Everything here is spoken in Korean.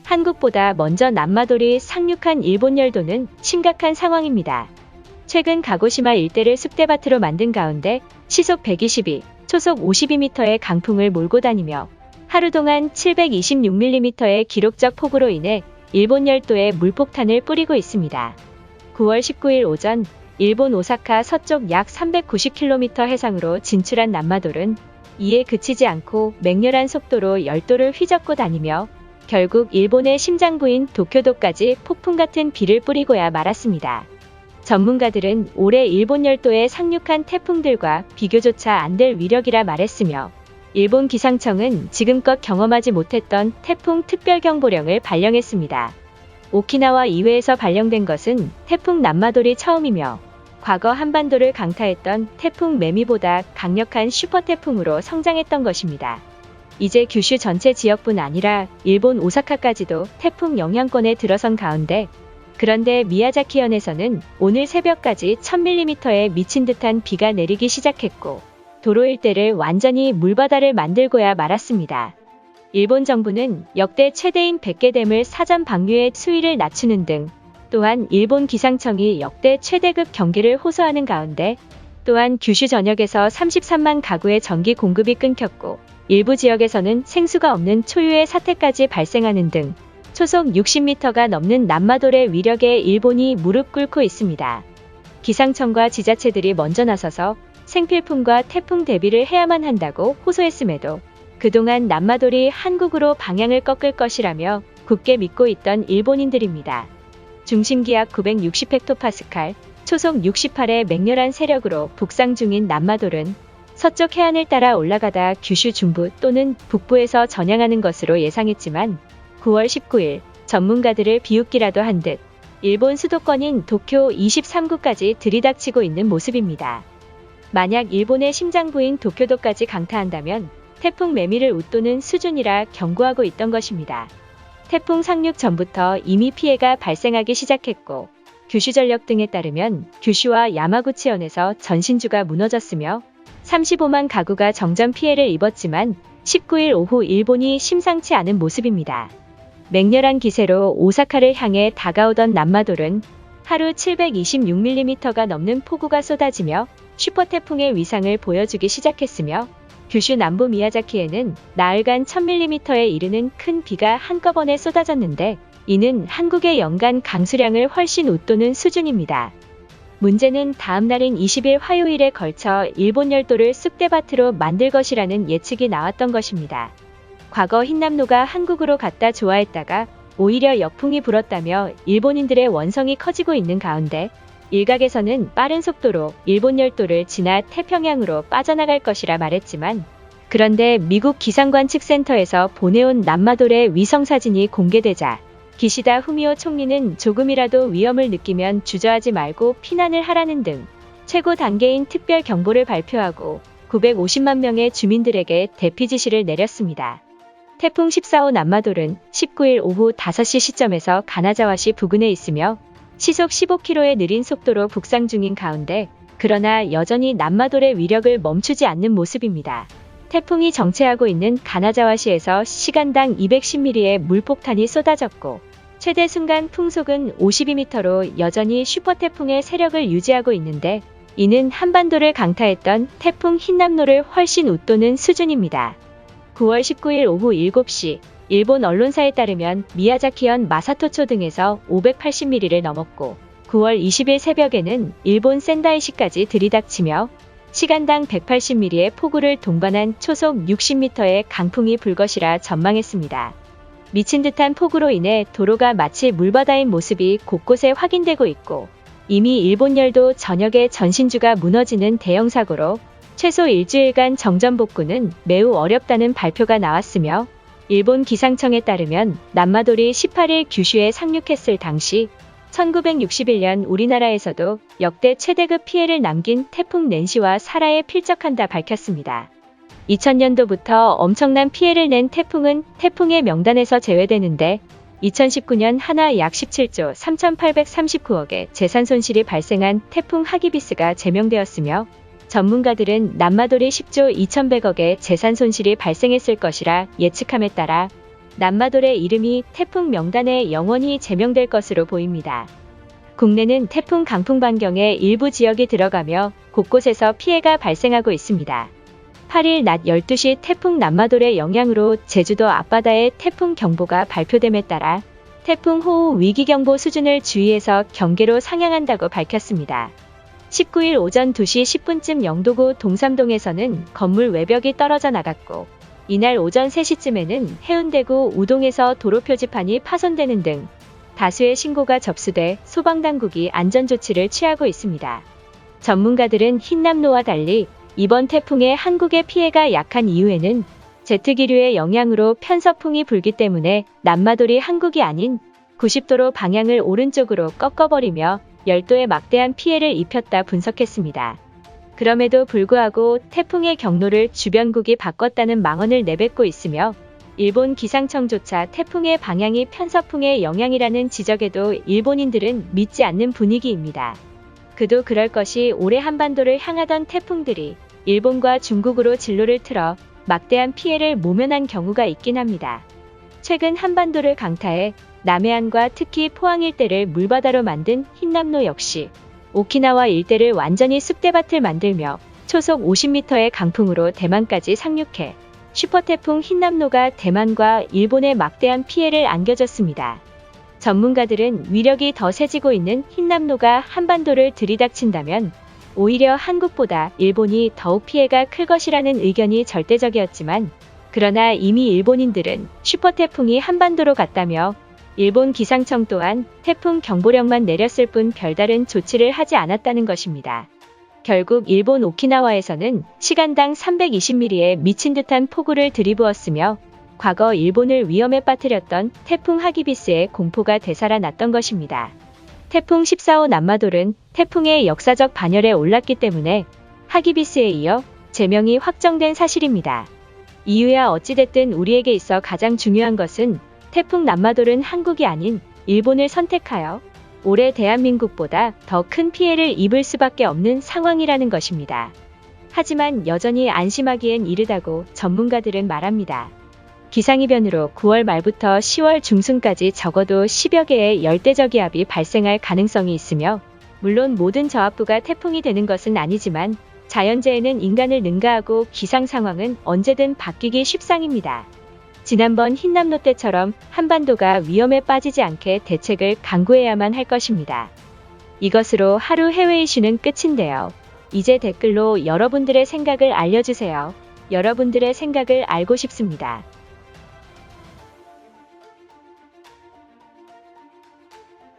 한국보다 먼저 남마돌이 상륙한 일본 열도는 심각한 상황입니다. 최근 가고시마 일대를 쑥대밭으로 만든 가운데 시속 122, 초속 52m의 강풍을 몰고 다니며 하루 동안 726mm의 기록적 폭우로 인해 일본 열도에 물폭탄을 뿌리고 있습니다. 9월 19일 오전 일본 오사카 서쪽 약 390km 해상으로 진출한 남마돌은 이에 그치지 않고 맹렬한 속도로 열도를 휘젓고 다니며 결국 일본의 심장부인 도쿄도까지 폭풍 같은 비를 뿌리고야 말았습니다. 전문가들은 올해 일본 열도에 상륙한 태풍들과 비교조차 안 될 위력이라 말했으며 일본 기상청은 지금껏 경험하지 못했던 태풍 특별경보령을 발령했습니다. 오키나와 이외에서 발령된 것은 태풍 남마돌이 처음이며 과거 한반도를 강타했던 태풍 매미보다 강력한 슈퍼태풍으로 성장했던 것입니다. 이제 규슈 전체 지역뿐 아니라 일본 오사카까지도 태풍 영향권에 들어선 가운데 그런데 미야자키현에서는 오늘 새벽까지 1000mm에 미친 듯한 비가 내리기 시작했고 도로 일대를 완전히 물바다를 만들고야 말았습니다. 일본 정부는 역대 최대인 100개 댐을 사전 방류의 수위를 낮추는 등 또한 일본 기상청이 역대 최대급 경기를 호소하는 가운데 또한 규슈 전역에서 33만 가구의 전기 공급이 끊겼고 일부 지역에서는 생수가 없는 초유의 사태까지 발생하는 등 초속 60m가 넘는 남마돌의 위력에 일본이 무릎 꿇고 있습니다. 기상청과 지자체들이 먼저 나서서 생필품과 태풍 대비를 해야만 한다고 호소했음에도 그동안 남마돌이 한국으로 방향을 꺾을 것이라며 굳게 믿고 있던 일본인들입니다. 중심기압 960헥토파스칼, 초속 68의 맹렬한 세력으로 북상 중인 남마돌은 서쪽 해안을 따라 올라가다 규슈 중부 또는 북부에서 전향하는 것으로 예상했지만 9월 19일 전문가들을 비웃기라도 한 듯 일본 수도권인 도쿄 23구까지 들이닥치고 있는 모습입니다. 만약 일본의 심장부인 도쿄도까지 강타한다면 태풍 매미를 웃도는 수준이라 경고하고 있던 것입니다. 태풍 상륙 전부터 이미 피해가 발생하기 시작했고 규슈전력 등에 따르면 규슈와 야마구치현에서 전신주가 무너졌으며 35만 가구가 정전 피해를 입었지만 19일 오후 일본이 심상치 않은 모습입니다. 맹렬한 기세로 오사카를 향해 다가오던 남마돌은 하루 726mm가 넘는 폭우가 쏟아지며 슈퍼태풍의 위상을 보여주기 시작했으며 규슈 남부 미야자키에는 나흘간 1000mm에 이르는 큰 비가 한꺼번에 쏟아졌는데 이는 한국의 연간 강수량을 훨씬 웃도는 수준입니다. 문제는 다음 날인 20일 화요일에 걸쳐 일본 열도를 쑥대밭으로 만들 것이라는 예측이 나왔던 것입니다. 과거 흰남노가 한국으로 갔다 좋아했다가 오히려 역풍이 불었다며 일본인들의 원성이 커지고 있는 가운데 일각에서는 빠른 속도로 일본 열도를 지나 태평양으로 빠져나갈 것이라 말했지만 그런데 미국 기상관측센터에서 보내온 남마돌의 위성사진이 공개되자 기시다 후미오 총리는 조금이라도 위험을 느끼면 주저하지 말고 피난을 하라는 등 최고 단계인 특별 경보를 발표하고 950만 명의 주민들에게 대피 지시를 내렸습니다. 태풍 14호 남마돌은 19일 오후 5시 시점에서 가나자와시 부근에 있으며 시속 15km의 느린 속도로 북상 중인 가운데 그러나 여전히 남마돌의 위력을 멈추지 않는 모습입니다. 태풍이 정체하고 있는 가나자와시에서 시간당 210mm의 물폭탄이 쏟아졌고 최대 순간 풍속은 52m로 여전히 슈퍼태풍의 세력을 유지하고 있는데 이는 한반도를 강타했던 태풍 흰남노를 훨씬 웃도는 수준입니다. 9월 19일 오후 7시 일본 언론사에 따르면 미야자키현 마사토초 등에서 580mm를 넘었고 9월 20일 새벽에는 일본 센다이시까지 들이닥치며 시간당 180mm의 폭우를 동반한 초속 60m의 강풍이 불 것이라 전망했습니다. 미친 듯한 폭우로 인해 도로가 마치 물바다인 모습이 곳곳에 확인되고 있고 이미 일본 열도 전역에 전신주가 무너지는 대형 사고로 최소 일주일간 정전 복구는 매우 어렵다는 발표가 나왔으며 일본 기상청에 따르면 남마돌이 18일 규슈에 상륙했을 당시 1961년 우리나라에서도 역대 최대급 피해를 남긴 태풍 낸시와 사라에 필적한다 밝혔습니다. 2000년도부터 엄청난 피해를 낸 태풍은 태풍의 명단에서 제외되는데 2019년 한화 약 17조 3,839억의 재산 손실이 발생한 태풍 하기비스가 제명되었으며 전문가들은 남마돌이 10조 2,100억의 재산 손실이 발생했을 것이라 예측함에 따라 남마돌의 이름이 태풍 명단에 영원히 제명될 것으로 보입니다. 국내는 태풍 강풍 반경에 일부 지역이 들어가며 곳곳에서 피해가 발생하고 있습니다. 8일 낮 12시 태풍 남마돌의 영향으로 제주도 앞바다에 태풍 경보가 발표됨에 따라 태풍 호우 위기경보 수준을 주의해서 경계로 상향한다고 밝혔습니다. 19일 오전 2시 10분쯤 영도구 동삼동에서는 건물 외벽이 떨어져 나갔고, 이날 오전 3시쯤에는 해운대구 우동에서 도로 표지판이 파손되는 등 다수의 신고가 접수돼 소방당국이 안전조치를 취하고 있습니다. 전문가들은 흰남노와 달리 이번 태풍의 한국에 피해가 약한 이유에는 제트기류의 영향으로 편서풍이 불기 때문에 남마돌이 한국이 아닌 90도로 방향을 오른쪽으로 꺾어버리며 열도에 막대한 피해를 입혔다 분석했습니다. 그럼에도 불구하고 태풍의 경로를 주변국이 바꿨다는 망언을 내뱉고 있으며 일본 기상청조차 태풍의 방향이 편서풍의 영향이라는 지적에도 일본인들은 믿지 않는 분위기입니다. 그도 그럴 것이 올해 한반도를 향하던 태풍들이 일본과 중국으로 진로를 틀어 막대한 피해를 모면한 경우가 있긴 합니다. 최근 한반도를 강타해 남해안과 특히 포항 일대를 물바다로 만든 흰남노 역시 오키나와 일대를 완전히 쑥대밭을 만들며 초속 50m의 강풍으로 대만까지 상륙해 슈퍼태풍 흰남노가 대만과 일본에 막대한 피해를 안겨줬습니다. 전문가들은 위력이 더 세지고 있는 흰남노가 한반도를 들이닥친다면 오히려 한국보다 일본이 더욱 피해가 클 것이라는 의견이 절대적이었지만, 그러나 이미 일본인들은 슈퍼태풍이 한반도로 갔다며 일본 기상청 또한 태풍 경보령만 내렸을 뿐 별다른 조치를 하지 않았다는 것입니다. 결국 일본 오키나와에서는 시간당 320mm의 미친 듯한 폭우를 들이부었으며 과거 일본을 위험에 빠뜨렸던 태풍 하기비스의 공포가 되살아났던 것입니다. 태풍 14호 남마돌은 태풍의 역사적 반열에 올랐기 때문에 하기비스에 이어 제명이 확정된 사실입니다. 이유야 어찌됐든 우리에게 있어 가장 중요한 것은 태풍 남마돌은 한국이 아닌 일본을 선택하여 올해 대한민국보다 더 큰 피해를 입을 수밖에 없는 상황이라는 것입니다. 하지만 여전히 안심하기엔 이르다고 전문가들은 말합니다. 기상이변으로 9월 말부터 10월 중순까지 적어도 10여 개의 열대저기압이 발생할 가능성이 있으며, 물론 모든 저압부가 태풍이 되는 것은 아니지만 자연재해는 인간을 능가하고 기상 상황은 언제든 바뀌기 십상입니다. 지난번 흰남노 때처럼 한반도가 위험에 빠지지 않게 대책을 강구해야만 할 것입니다. 이것으로 하루 해외 이슈는 끝인데요. 이제 댓글로 여러분들의 생각을 알려주세요. 여러분들의 생각을 알고 싶습니다.